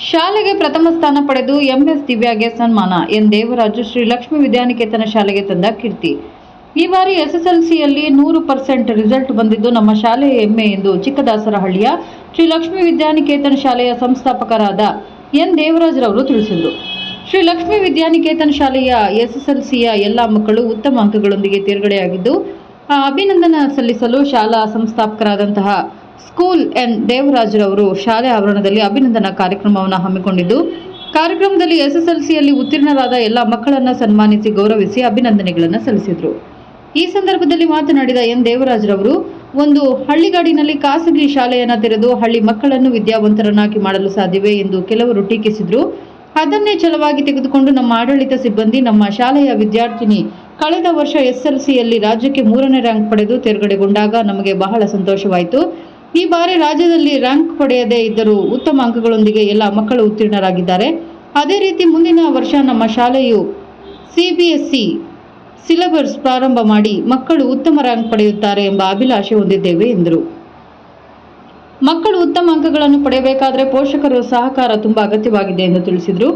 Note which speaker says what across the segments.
Speaker 1: ಶಾಲೆಗೆ ಪ್ರಥಮ ಸ್ಥಾನ ಪಡೆದು ಎಂಎಸ್ ದಿವ್ಯಾಗೆ ಸನ್ಮಾನ. ಎನ್ ದೇವರಾಜು ಶ್ರೀ ಲಕ್ಷ್ಮೀ ವಿದ್ಯಾನಿಕೇತನ ಶಾಲೆಗೆ ತಂದ ಕೀರ್ತಿ. ಈ ಬಾರಿ ಎಸ್ಎಸ್ಎಲ್ಸಿಯಲ್ಲಿ 100% ರಿಸಲ್ಟ್ ಬಂದಿದ್ದು ನಮ್ಮ ಶಾಲೆಯ ಹೆಮ್ಮೆ ಎಂದು ಚಿಕ್ಕದಾಸರಹಳ್ಳಿಯ ಶ್ರೀ ಲಕ್ಷ್ಮೀ ವಿದ್ಯಾನಿಕೇತನ ಶಾಲೆಯ ಸಂಸ್ಥಾಪಕರಾದ ಎನ್ ದೇವರಾಜ್ರವರು ತಿಳಿಸಿದರು. ಶ್ರೀ ಲಕ್ಷ್ಮೀ ವಿದ್ಯಾನಿಕೇತನ ಶಾಲೆಯ ಎಸ್ಎಸ್ಎಲ್ಸಿಯ ಎಲ್ಲ ಮಕ್ಕಳು ಉತ್ತಮ ಅಂಕಗಳೊಂದಿಗೆ ತೇರ್ಗಡೆಯಾಗಿದ್ದು ಅಭಿನಂದನೆ ಸಲ್ಲಿಸಲು ಶಾಲಾ ಸಂಸ್ಥಾಪಕರಾದಂತಹ ಸ್ಕೂಲ್ ಎನ್ ದೇವರಾಜ್ರವರು ಶಾಲೆ ಆವರಣದಲ್ಲಿ ಅಭಿನಂದನಾ ಕಾರ್ಯಕ್ರಮವನ್ನು ಹಮ್ಮಿಕೊಂಡಿದ್ದು, ಕಾರ್ಯಕ್ರಮದಲ್ಲಿ ಎಸ್ಎಸ್ಎಲ್ಸಿಯಲ್ಲಿ ಉತ್ತೀರ್ಣರಾದ ಎಲ್ಲ ಮಕ್ಕಳನ್ನು ಸನ್ಮಾನಿಸಿ ಗೌರವಿಸಿ ಅಭಿನಂದನೆಗಳನ್ನು ಸಲ್ಲಿಸಿದರು. ಈ ಸಂದರ್ಭದಲ್ಲಿ ಮಾತನಾಡಿದ ಎನ್ ದೇವರಾಜ್ರವರು, ಒಂದು ಹಳ್ಳಿಗಾಡಿನಲ್ಲಿ ಖಾಸಗಿ ಶಾಲೆಯನ್ನು ತೆರೆದು ಹಳ್ಳಿ ಮಕ್ಕಳನ್ನು ವಿದ್ಯಾವಂತರನ್ನಾಗಿ ಮಾಡಲು ಸಾಧ್ಯವೇ ಎಂದು ಕೆಲವರು ಟೀಕಿಸಿದರು. ಅದನ್ನೇ ಛಲವಾಗಿ ತೆಗೆದುಕೊಂಡು ನಮ್ಮ ಆಡಳಿತ ಸಿಬ್ಬಂದಿ, ನಮ್ಮ ಶಾಲೆಯ ವಿದ್ಯಾರ್ಥಿನಿ ಕಳೆದ ವರ್ಷ ಎಸ್ಎಸ್ಎಲ್ಸಿಯಲ್ಲಿ ರಾಜ್ಯಕ್ಕೆ 3ನೇ ರ್ಯಾಂಕ್ ಪಡೆದು ತೇರ್ಗಡೆಗೊಂಡಾಗ ನಮಗೆ ಬಹಳ ಸಂತೋಷವಾಯಿತು. ಈ ಬಾರಿ ರಾಜ್ಯದಲ್ಲಿ ರ್ಯಾಂಕ್ ಪಡೆಯದೇ ಇದ್ದರೂ ಉತ್ತಮ ಅಂಕಗಳೊಂದಿಗೆ ಎಲ್ಲ ಮಕ್ಕಳು ಉತ್ತೀರ್ಣರಾಗಿದ್ದಾರೆ. ಅದೇ ರೀತಿ ಮುಂದಿನ ವರ್ಷ ನಮ್ಮ ಶಾಲೆಯು ಸಿಬಿಎಸ್ಇ ಸಿಲೆಬಸ್ ಪ್ರಾರಂಭ ಮಾಡಿ ಮಕ್ಕಳು ಉತ್ತಮ ರ್ಯಾಂಕ್ ಪಡೆಯುತ್ತಾರೆ ಎಂಬ ಅಭಿಲಾಷೆ ಹೊಂದಿದ್ದೇವೆ ಎಂದರು. ಮಕ್ಕಳು ಉತ್ತಮ ಅಂಕಗಳನ್ನು ಪಡೆಯಬೇಕಾದರೆ ಪೋಷಕರ ಸಹಕಾರ ತುಂಬಾ ಅಗತ್ಯವಾಗಿದೆ ಎಂದು ತಿಳಿಸಿದರು.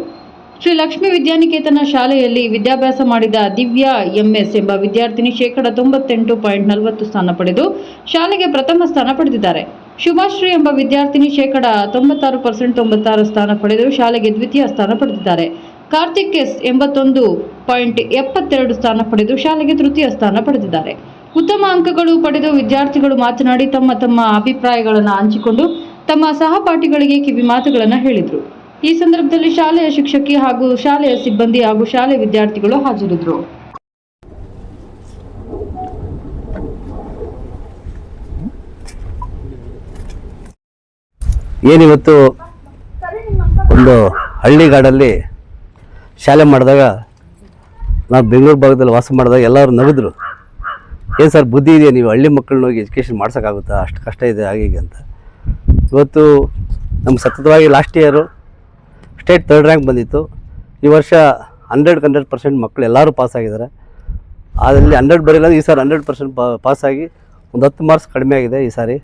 Speaker 1: ಶ್ರೀ ಲಕ್ಷ್ಮೀ ವಿದ್ಯಾನಿಕೇತನ ಶಾಲೆಯಲ್ಲಿ ವಿದ್ಯಾಭ್ಯಾಸ ಮಾಡಿದ ದಿವ್ಯಾ ಎಂಎಸ್ ಎಂಬ ವಿದ್ಯಾರ್ಥಿನಿ 98.40 ಸ್ಥಾನ ಪಡೆದು ಶಾಲೆಗೆ ಪ್ರಥಮ ಸ್ಥಾನ ಪಡೆದಿದ್ದಾರೆ. ಶುಭಾಶ್ರೀ ಎಂಬ ವಿದ್ಯಾರ್ಥಿನಿ 96% ಸ್ಥಾನ ಪಡೆದು ಶಾಲೆಗೆ ದ್ವಿತೀಯ ಸ್ಥಾನ ಪಡೆದಿದ್ದಾರೆ. ಕಾರ್ತಿಕ್ ಎಸ್ 81.72 ಸ್ಥಾನ ಪಡೆದು ಶಾಲೆಗೆ ತೃತೀಯ ಸ್ಥಾನ ಪಡೆದಿದ್ದಾರೆ. ಉತ್ತಮ ಅಂಕಗಳು ಪಡೆದು ವಿದ್ಯಾರ್ಥಿಗಳು ಮಾತನಾಡಿ ತಮ್ಮ ಅಭಿಪ್ರಾಯಗಳನ್ನು ಹಂಚಿಕೊಂಡು ತಮ್ಮ ಸಹಪಾಠಿಗಳಿಗೆ ಕಿವಿ ಮಾತುಗಳನ್ನು ಹೇಳಿದರು. ಈ ಸಂದರ್ಭದಲ್ಲಿ ಶಾಲೆಯ ಶಿಕ್ಷಕಿ ಹಾಗೂ ಶಾಲೆಯ ಸಿಬ್ಬಂದಿ ಹಾಗೂ ಶಾಲೆಯ ವಿದ್ಯಾರ್ಥಿಗಳು ಹಾಜರಿದ್ದರು.
Speaker 2: ಏನಿವತ್ತು ಒಂದು ಹಳ್ಳಿಗಾಡಲ್ಲಿ ಶಾಲೆ ಮಾಡಿದಾಗ, ನಾವು ಬೆಂಗಳೂರು ಭಾಗದಲ್ಲಿ ವಾಸ ಮಾಡಿದಾಗ ಎಲ್ಲರೂ ನಗಿದ್ರು. ಏನು ಸರ್ ಬುದ್ಧಿ ಇದೆಯಾ, ನೀವು ಹಳ್ಳಿ ಮಕ್ಕಳನ್ನ ಹೋಗಿ ಎಜುಕೇಷನ್ ಮಾಡ್ಸೋಕ್ಕಾಗುತ್ತಾ, ಅಷ್ಟು ಕಷ್ಟ ಇದೆ ಹಾಗೆ ಅಂತ. ಇವತ್ತು ನಮ್ಗೆ ಸತತವಾಗಿ last year state 3rd rank ಬಂದಿತ್ತು. ಈ ವರ್ಷ 100% ಮಕ್ಕಳು ಎಲ್ಲರೂ ಪಾಸಾಗಿದ್ದಾರೆ. ಅದರಲ್ಲಿ 100 ಬರೀಲ್ಲ, ಈ ಸಾರಿ 100% ಪಾಸಾಗಿ ಒಂದು 10 ಮಾರ್ಕ್ಸ್ ಕಡಿಮೆ ಆಗಿದೆ ಈ ಸಾರಿ.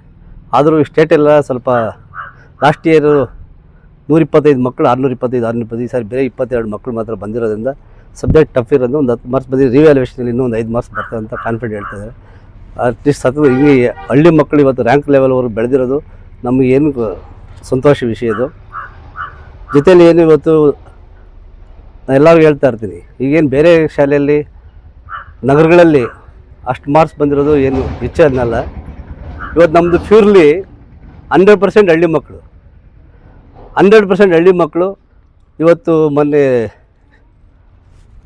Speaker 2: ಆದರೂ ಸ್ಟೇಟೆಲ್ಲ ಸ್ವಲ್ಪ ಲಾಸ್ಟ್ ಇಯರು 125 ಮಕ್ಕಳು 625 ಈ ಸಾರಿ ಬೇರೆ 22 ಮಕ್ಕಳು ಮಾತ್ರ ಬಂದಿರೋದ್ರಿಂದ ಸಬ್ಜೆಕ್ಟ್ ಟಫ್ ಇರೋದು. ಒಂದು 10 ಮಾರ್ಕ್ಸ್ ಬಂದಿದ್ದು ರಿವ್ಯಾಲ್ಯೂಯೇಷನಲ್ಲಿ ಇನ್ನೂ ಒಂದು 5 ಮಾರ್ಕ್ಸ್ ಬರ್ತದೆ ಅಂತ ಕಾನ್ಫಿಡೆಂಟ್ ಹೇಳ್ತಿದ್ದಾರೆ. ಅಟ್ಲೀಸ್ಟ್ ಸತತ ಹಿಂಗೆ ಹಳ್ಳಿ ಮಕ್ಕಳು ಇವತ್ತು ರ್ಯಾಂಕ್ ಲೆವೆಲ್ವರೆಗೂ ಬೆಳೆದಿರೋದು ನಮಗೇನು ಸಂತೋಷ ವಿಷಯ ಇದು. ಜೊತೆಯಲ್ಲಿ ಏನು ಇವತ್ತು ನಾನು ಎಲ್ಲರಿಗೂ ಹೇಳ್ತಾ ಇರ್ತೀನಿ, ಈಗೇನು ಬೇರೆ ಶಾಲೆಯಲ್ಲಿ ನಗರಗಳಲ್ಲಿ ಅಷ್ಟು ಮಾರ್ಕ್ಸ್ ಬಂದಿರೋದು ಏನು ಹೆಚ್ಚು ಅನ್ನಲ್ಲ. ಇವತ್ತು ನಮ್ಮದು ಪ್ಯೂರ್ಲಿ 100% ಹಳ್ಳಿ ಮಕ್ಕಳು, 100% ಹಳ್ಳಿ ಮಕ್ಕಳು. ಇವತ್ತು ಮೊನ್ನೆ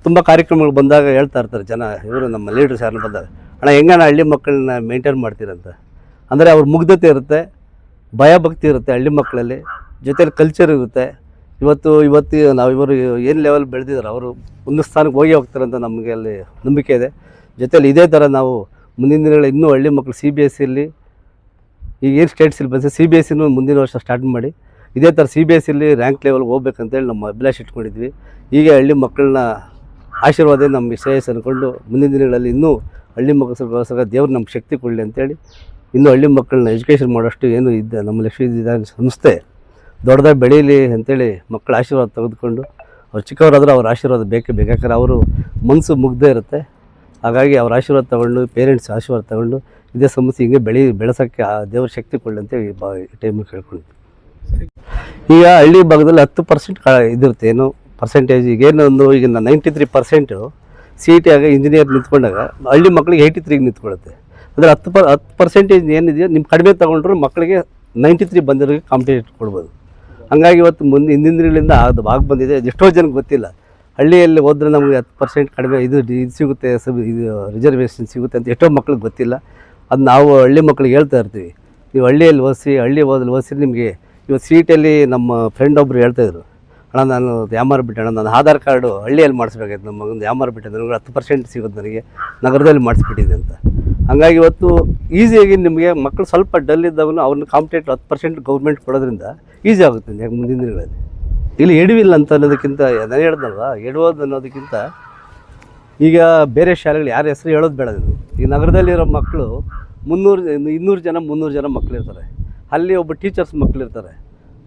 Speaker 2: ತುಂಬ ಕಾರ್ಯಕ್ರಮಗಳು ಬಂದಾಗ ಹೇಳ್ತಾ ಇರ್ತಾರೆ ಜನ, ಇವರು ನಮ್ಮ ಲೀಡರ್ಸ್ ಯಾರನ್ನ ಬಂದಾಗ, ಅಣ್ಣ ಹೆಂಗಣ್ಣ ಹಳ್ಳಿ ಮಕ್ಕಳನ್ನ ಮೇಂಟೈನ್ ಮಾಡ್ತೀರಂತ. ಅಂದರೆ ಅವ್ರ ಮುಗ್ಧತೆ ಇರುತ್ತೆ, ಭಯಭಕ್ತಿ ಇರುತ್ತೆ ಹಳ್ಳಿ ಮಕ್ಕಳಲ್ಲಿ, ಜೊತೆಲಿ ಕಲ್ಚರ್ ಇರುತ್ತೆ. ಇವತ್ತು ಇವರು ಏನು ಲೆವೆಲ್ ಬೆಳೆದಿದ್ದಾರೆ ಅವರು ಒಂದು ಸ್ಥಾನಕ್ಕೆ ಹೋಗ್ತಾರೆ ಅಂತ ನಮಗೆ ಅಲ್ಲಿ ನಂಬಿಕೆ ಇದೆ. ಜೊತೆಲಿ ಇದೇ ಥರ ನಾವು ಮುಂದಿನ ದಿನಗಳಲ್ಲಿ ಇನ್ನೂ ಹಳ್ಳಿ ಮಕ್ಕಳು CBSEಯಲ್ಲಿ ಈಗೇನು ಸ್ಟೇಟ್ ಸಿಲೆಬಸ್ CBSEನೂ ಮುಂದಿನ ವರ್ಷ ಸ್ಟಾರ್ಟ್ ಮಾಡಿ ಇದೇ ಥರ CBSEಯಲ್ಲಿ ರ್ಯಾಂಕ್ ಲೆವೆಲ್ಗೆ ಹೋಗ್ಬೇಕಂತೇಳಿ ನಮ್ಮ ಅಭಿಲಾಷೆ ಇಟ್ಕೊಂಡಿದ್ವಿ. ಹೀಗೆ ಹಳ್ಳಿ ಮಕ್ಕಳನ್ನ ಆಶೀರ್ವಾದ ನಮಗೆ ಶ್ರೇಯಸ್ ಅಂದ್ಕೊಂಡು ಮುಂದಿನ ದಿನಗಳಲ್ಲಿ ಇನ್ನೂ ಹಳ್ಳಿ ಮಕ್ಕಳಿಗೋಸ್ಕರ ದೇವ್ರು ನಮ್ಗೆ ಶಕ್ತಿ ಕೊಡಲಿ ಅಂತೇಳಿ ಇನ್ನೂ ಹಳ್ಳಿ ಮಕ್ಕಳನ್ನ ಎಜುಕೇಷನ್ ಮಾಡೋಷ್ಟು ಏನು ಇದ್ದ ನಮ್ಮ ಲಕ್ಷ್ಮೀ ವಿದ್ಯಾನಿಕೇತನ ಸಂಸ್ಥೆ ದೊಡ್ಡದಾಗಿ ಬೆಳೀಲಿ ಅಂತೇಳಿ ಮಕ್ಕಳ ಆಶೀರ್ವಾದ ತೆಗೆದುಕೊಂಡು, ಅವ್ರು ಚಿಕ್ಕವರಾದರೂ ಅವ್ರ ಆಶೀರ್ವಾದ ಬೇಕೇ ಬೇಕು. ಯಾಕಂದ್ರೆ ಅವರು ಮನಸ್ಸು ಮುಗ್ದೇ ಇರುತ್ತೆ. ಹಾಗಾಗಿ ಅವ್ರ ಆಶೀರ್ವಾದ ತಗೊಂಡು, ಪೇರೆಂಟ್ಸ್ ಆಶೀರ್ವಾದ ತಗೊಂಡು ಇದೇ ಸಮಸ್ಯೆ ಹಿಂಗೆ ಬೆಳೆಸೋಕ್ಕೆ ಆ ದೇವ್ರ ಶಕ್ತಿ ಕೊಡಲಿ ಅಂತೇಳಿ ಈ ಟೈಮಿಗೆ ಕೇಳ್ಕೊಳ್ತೀವಿ. ಈಗ ಹಳ್ಳಿ ಭಾಗದಲ್ಲಿ 10% ಇದಿರುತ್ತೆ ಏನು ಪರ್ಸೆಂಟೇಜ್. ಈಗೇನು ಈಗ 93% CET ಆಗ ಇಂಜಿನಿಯರ್ ನಿಂತ್ಕೊಂಡಾಗ ಹಳ್ಳಿ ಮಕ್ಕಳಿಗೆ 83ಗೆ ನಿಂತ್ಕೊಳ್ಳುತ್ತೆ. ಅಂದರೆ 10% ಏನಿದೆಯೋ ನಿಮ್ಮ ಕಡಿಮೆ ತೊಗೊಂಡ್ರು ಮಕ್ಕಳಿಗೆ 93 ಬಂದಿರೋರಿಗೆ ಕಾಂಪಿಟೇಟಿವ್ ಕೊಡ್ಬೋದು. ಹಂಗಾಗಿ ಇವತ್ತು ಹಿಂದಿನ ದಿನಗಳಿಂದ ಅದು ಬಂದಿದೆ. ಎಷ್ಟೋ ಜನಕ್ಕೆ ಗೊತ್ತಿಲ್ಲ, ಹಳ್ಳಿಯಲ್ಲಿ ಹೋದರೆ ನಮಗೆ 10% ಕಡಿಮೆ ಇದು ಸಿಗುತ್ತೆ, ಇದು ರಿಸರ್ವೇಷನ್ ಸಿಗುತ್ತೆ ಅಂತ ಎಷ್ಟೋ ಮಕ್ಳಿಗೆ ಗೊತ್ತಿಲ್ಲ. ಅದು ನಾವು ಹಳ್ಳಿ ಮಕ್ಳಿಗೆ ಹೇಳ್ತಾ ಇರ್ತೀವಿ, ನೀವು ಹಳ್ಳಿಯಲ್ಲಿ ಓದಿಸಿ ನಿಮಗೆ ಇವತ್ತು CETಯಲ್ಲಿ ನಮ್ಮ ಫ್ರೆಂಡ್ ಒಬ್ಬರು ಹೇಳ್ತಾಯಿದ್ರು, ಅಣ್ಣ ನಾನು ಯಾಮಾರ್ಬಿಟ್ಟೆ ಅಣ್ಣ, ನಾನು ಆಧಾರ್ ಕಾರ್ಡು ಹಳ್ಳಿಯಲ್ಲಿ ಮಾಡಿಸ್ಬೇಕಾಯ್ತು, ನಮ್ಮ ಮಗಂದು ಯಾಮಾರ್ಬಿಟ್ಟೆ, ನನಗೆ 10% ಸಿಗೋದು ನನಗೆ ನಗರದಲ್ಲಿ ಮಾಡಿಸ್ಬಿಟ್ಟಿದೆ ಅಂತ. ಹಂಗಾಗಿ ಇವತ್ತು ಈಸಿಯಾಗಿ ನಿಮಗೆ ಮಕ್ಕಳು ಸ್ವಲ್ಪ ಡಲ್ ಇದ್ದಾಗೂ ಅವ್ರನ್ನ ಕಾಂಪಿಟೇಟಿವ್ 10% ಗೌರ್ಮೆಂಟ್ ಕೊಡೋದ್ರಿಂದ ಈಸಿ ಆಗುತ್ತೆ ಯಾಕೆ ಮುಂದಿನ ದಿನಗಳಲ್ಲಿ. ಇಲ್ಲಿ ಎಡವಿಲ್ಲ ಅಂತ ಅನ್ನೋದಕ್ಕಿಂತ, ನಾನು ಹೇಳ್ದಲ್ವ, ಎಡವೋದು ಅನ್ನೋದಕ್ಕಿಂತ ಈಗ ಬೇರೆ ಶಾಲೆಗಳು ಯಾರ ಹೆಸರು ಹೇಳೋದು ಬೇಡ. ಈ ನಗರದಲ್ಲಿರೋ ಮಕ್ಕಳು 200 ಜನ 300 ಜನ ಮಕ್ಕಳಿರ್ತಾರೆ. ಅಲ್ಲಿ ಒಬ್ಬ ಟೀಚರ್ಸ್ ಮಕ್ಕಳಿರ್ತಾರೆ.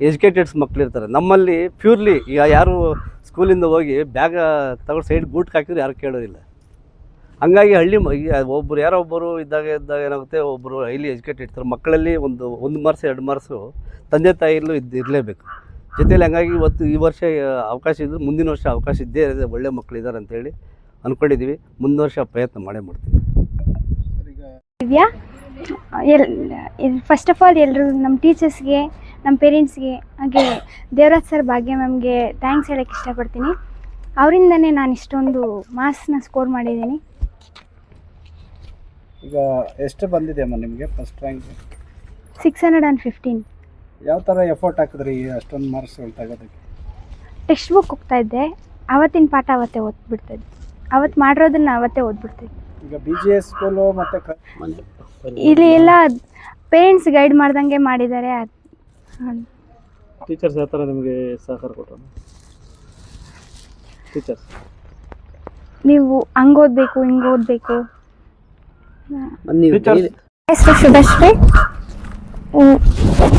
Speaker 2: ಎಜುಕೇಟೆಡ್ಸ್ ಮಕ್ಕಳಿರ್ತಾರೆ. ನಮ್ಮಲ್ಲಿ ಪ್ಯೂರ್ಲಿ ಈಗ ಯಾರು ಸ್ಕೂಲಿಂದ ಹೋಗಿ ಬ್ಯಾಗ ತಗೊಂಡು ಸೈಡ್ ಬೂಟ್ಗೆ ಹಾಕಿದ್ರೆ ಯಾರು ಕೇಳೋದಿಲ್ಲ. ಹಂಗಾಗಿ ಈಗ ಒಬ್ಬರು ಯಾರೋ ಒಬ್ಬರು ಇದ್ದಾಗ ಏನಾಗುತ್ತೆ, ಒಬ್ಬರು ಹೈಲಿ ಎಜುಕೇಟೆಡ್ ಇರ್ತಾರೆ. ಮಕ್ಕಳಲ್ಲಿ ಒಂದು ಮಾರ್ಕ್ಸ್ 2 ಮಾರ್ಕ್ಸು ತಂದೆ ತಾಯಿಯಲ್ಲೂ ಇರಲೇಬೇಕು ಜೊತೆಯಲ್ಲಿ. ಹಂಗಾಗಿ ಈ ವರ್ಷ ಅವಕಾಶ ಇದ್ದರೆ ಮುಂದಿನ ವರ್ಷ ಅವಕಾಶ ಇದ್ದೇ ಇದೆ. ಒಳ್ಳೆ ಮಕ್ಕಳಿದ್ದಾರೆ ಅಂತೇಳಿ ಅಂದ್ಕೊಂಡಿದ್ದೀವಿ. ಮುಂದಿನ ವರ್ಷ ಪ್ರಯತ್ನ ಮಾಡೇ ಮಾಡ್ತೀವಿ.
Speaker 3: ದಿವ್ಯಾ, ಫಸ್ಟ್ ಆಫ್ ಆಲ್ ಎಲ್ಲರೂ ನಮ್ಮ ಟೀಚರ್ಸ್ಗೆ, ನಮ್ಮ ಪೇರೆಂಟ್ಸ್ಗೆ, ಹಾಗೆ ದೇವರಾಜ್ ಸರ್, ಭಾಗ್ಯ ಮ್ಯಾಮ್ಗೆ ಥ್ಯಾಂಕ್ಸ್ ಹೇಳೋಕ್ಕೆ ಇಷ್ಟಪಡ್ತೀನಿ. ಅವರಿಂದನೇ ನಾನು ಇಷ್ಟೊಂದು ಮಾರ್ಕ್ಸ್ನ ಸ್ಕೋರ್ ಮಾಡಿದ್ದೀನಿ.
Speaker 4: ಈಗ ಎಷ್ಟು ಬಂದಿದೆ ಅಮ್ಮ ನಿಮಗೆ ಫಸ್ಟ್ ರ್ಯಾಂಕ್?
Speaker 3: 615.
Speaker 4: ಯಾವ ಥರ ಎಫರ್ಟ್ ಹಾಕಿದ್ರಿ ಅಷ್ಟೊಂದು ಮಾರ್ಕ್ಸ್ಗಳು ತೆಗೋದಕ್ಕೆ?
Speaker 3: ಟೆಕ್ಸ್ಟ್ ಬುಕ್ ಹೋಗ್ತಾಯಿದ್ದೆ, ಅವತ್ತಿನ ಪಾಠ ಅವತ್ತೇ ಓದ್ಬಿಡ್ತಾಯಿದ್ದೆ, ಅವತ್ತು ಮಾಡಿರೋದನ್ನ ಅವತ್ತೇ ಓದ್ಬಿಡ್ತಿದ್ದೆ.
Speaker 4: ಈಗ BGS ಸ್ಕೂಲು ಮತ್ತು
Speaker 3: ಇಲ್ಲಿ ಎಲ್ಲ ಪೇರೆಂಟ್ಸ್ ಗೈಡ್ ಮಾಡ್ದಂಗೆ ಮಾಡಿದ್ದಾರೆ.
Speaker 4: ಟೀಚರ್ಸ್ ಯಾವ ಥರ ನಿಮಗೆ ಸಹಕಾರ ಕೊಟ್ಟರು? ಟೀಚರ್ಸ್
Speaker 3: ನೀವು ಹಂಗೆ ಓದಬೇಕು, ಹಿಂಗೆ ಓದಬೇಕು. ಹೆಸರು ಶುಭಶ್ರೀ.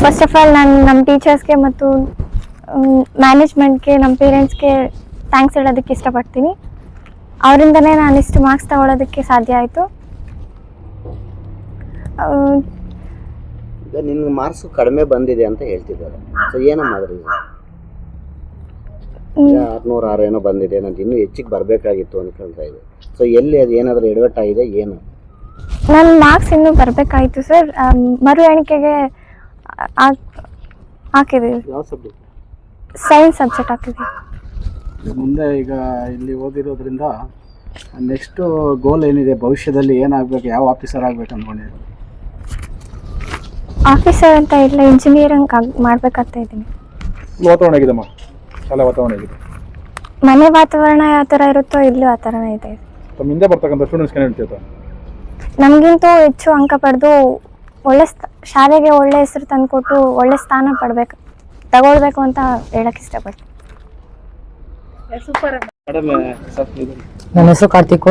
Speaker 3: ಫಸ್ಟ್ ಆಫ್ ಆಲ್ ನಾನು ನಮ್ಮ ಟೀಚರ್ಸ್ಗೆ ಮತ್ತು ಮ್ಯಾನೇಜ್ಮೆಂಟ್ಗೆ, ನಮ್ಮ ಪೇರೆಂಟ್ಸ್ಗೆ ಥ್ಯಾಂಕ್ಸ್ ಹೇಳೋದಕ್ಕೆ ಇಷ್ಟಪಡ್ತೀನಿ. ಅವರಿಂದನೇ ನಾನು ಇಷ್ಟು ಮಾರ್ಕ್ಸ್ ತಗೊಳ್ಳೋದಕ್ಕೆ ಸಾಧ್ಯ ಆಯಿತು.
Speaker 5: ಈಗ ನಿನ್ಗೆ ಮಾರ್ಕ್ಸ್ ಕಡಿಮೆ ಬಂದಿದೆ ಅಂತ ಹೇಳ್ತಿದ್ದಾರೆ. ಸೊ ಏನಮ್ಮ ಅದ್ರ 606 ಏನೋ ಬಂದಿದೆ, ನಂದು ಇನ್ನೂ ಹೆಚ್ಚಿಗೆ ಬರಬೇಕಾಗಿತ್ತು ಅನ್ಕೊಳ್ತಾ ಇದೆ. ಸೊ ಎಲ್ಲಿ ಅದು ಏನಾದರೂ ಎಡವಟ್ ಆಗಿದೆ ಏನು?
Speaker 3: ನನ್ನ ಮಾರ್ಕ್ಸ್ ಇನ್ನೂ ಬರಬೇಕಾಯಿತು ಸರ್. ಮರು ಎಣಿಕೆಗೆ ಹಾಕಿದ್ದೀವಿ.
Speaker 4: ಯಾವ ಸಬ್ಜೆಕ್ಟ್?
Speaker 3: ಸೈನ್ಸ್ ಸಬ್ಜೆಕ್ಟ್ ಹಾಕಿದ್ದೀವಿ.
Speaker 4: ಮುಂದೆ ಈಗ ಇಲ್ಲಿ ಓದಿರೋದ್ರಿಂದ ನೆಕ್ಸ್ಟು ಗೋಲ್ ಏನಿದೆ? ಭವಿಷ್ಯದಲ್ಲಿ ಏನಾಗಬೇಕು, ಯಾವ ಆಫೀಸರ್ ಆಗಬೇಕು ಅಂದ್ಕೊಂಡಿದ್ದೀವಿ?
Speaker 3: ಆಫೀಸರ್ ಅಂತ ಇಲ್ಲ, ಇಂಜಿನಿಯರಿಂಗ್ ಮಾಡ್ಬೇಕಂತ ಇದ್ದೀನಿ.
Speaker 4: ವಾತಾವರಣ ಹೇಗಿದೆಮ್ಮ? ಶಾಲಾ ವಾತಾವರಣ ಹೇಗಿದೆ?
Speaker 3: ಮನೆ ವಾತಾವರಣ ಯಾವ ಥರ ಇರುತ್ತೋ ಇಲ್ಲೂ ಆ ಥರನೇ ಇದೆ.
Speaker 4: ತಮ್ಮ ಹಿಂದೆ ಬರ್ತಕ್ಕಂಥ ಸ್ಟೂಡೆಂಟ್ಸ್ಗೆ ಏನು ಹೇಳ್ತೀರಾ?
Speaker 3: ನಮಗಿಂತೂ ಹೆಚ್ಚು ಅಂಕ ಪಡೆದು ಒಳ್ಳೆ ಶಾಲೆಗೆ ಒಳ್ಳೆ ಹೆಸರು ತಂದುಕೊಟ್ಟು ಒಳ್ಳೆ ಸ್ಥಾನ ತಗೊಳ್ಬೇಕು ಅಂತ ಹೇಳಕ್ಕೆ ಇಷ್ಟಪಡ್ತೀನಿ.
Speaker 6: ನನ್ನ ಹೆಸರು ಕಾರ್ತಿಕ್.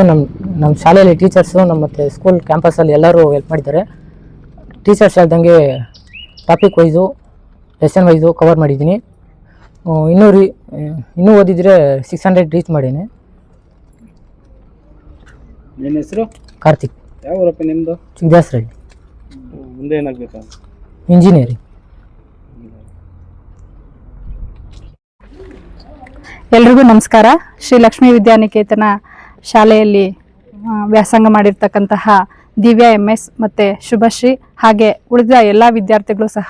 Speaker 6: ನಮ್ಮ ಶಾಲೆಯಲ್ಲಿ ಟೀಚರ್ಸು ಮತ್ತು ಸ್ಕೂಲ್ ಕ್ಯಾಂಪಸಲ್ಲಿ ಎಲ್ಲರೂ ಹೆಲ್ಪ್ ಮಾಡಿದ್ದಾರೆ. ಟೀಚರ್ಸ್ ಹೇಳ್ದಂಗೆ topic wise, lesson wise cover ಮಾಡಿದ್ದೀನಿ. ಇನ್ನೂ ಓದಿದರೆ 600 ರೀಚ್ ಮಾಡೀನಿ.
Speaker 4: ನಿಮ್ಮ ಹೆಸರು?
Speaker 6: ಕಾರ್ತಿಕ್.
Speaker 4: ಯಾವ ಊರಪ್ಪ ನಿಮ್ಮದು?
Speaker 6: ಚಿಕ್ಕದಾಸರಳ್ಳಿ.
Speaker 4: ಮುಂದೆ ಏನಾಗಬೇಕು?
Speaker 6: ಇಂಜಿನಿಯರಿಂಗ್.
Speaker 7: ಎಲ್ರಿಗೂ ನಮಸ್ಕಾರ. ಶ್ರೀ ಲಕ್ಷ್ಮೀ ವಿದ್ಯಾನಿಕೇತನ ಶಾಲೆಯಲ್ಲಿ ವ್ಯಾಸಂಗ ಮಾಡಿರ್ತಕ್ಕಂತಹ ದಿವ್ಯಾ MS ಮತ್ತು ಶುಭಶ್ರೀ ಹಾಗೆ ಉಳಿದ ಎಲ್ಲ ವಿದ್ಯಾರ್ಥಿಗಳು ಸಹ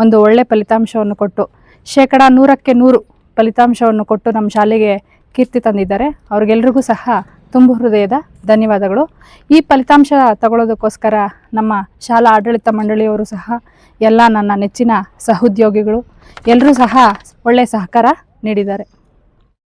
Speaker 7: ಒಂದು ಒಳ್ಳೆ ಫಲಿತಾಂಶವನ್ನು ಕೊಟ್ಟು 100% 100 ಫಲಿತಾಂಶವನ್ನು ಕೊಟ್ಟು ನಮ್ಮ ಶಾಲೆಗೆ ಕೀರ್ತಿ ತಂದಿದ್ದಾರೆ. ಅವ್ರಿಗೆಲ್ರಿಗೂ ಸಹ ತುಂಬ ಹೃದಯದ ಧನ್ಯವಾದಗಳು. ಈ ಫಲಿತಾಂಶ ತಗೊಳ್ಳೋದಕ್ಕೋಸ್ಕರ ನಮ್ಮ ಶಾಲಾ ಆಡಳಿತ ಮಂಡಳಿಯವರು ಸಹ, ಎಲ್ಲ ನನ್ನ ನೆಚ್ಚಿನ ಸಹೋದ್ಯೋಗಿಗಳು ಎಲ್ಲರೂ ಸಹ ಒಳ್ಳೆಯ ಸಹಕಾರ ನೀಡಿದ್ದಾರೆ.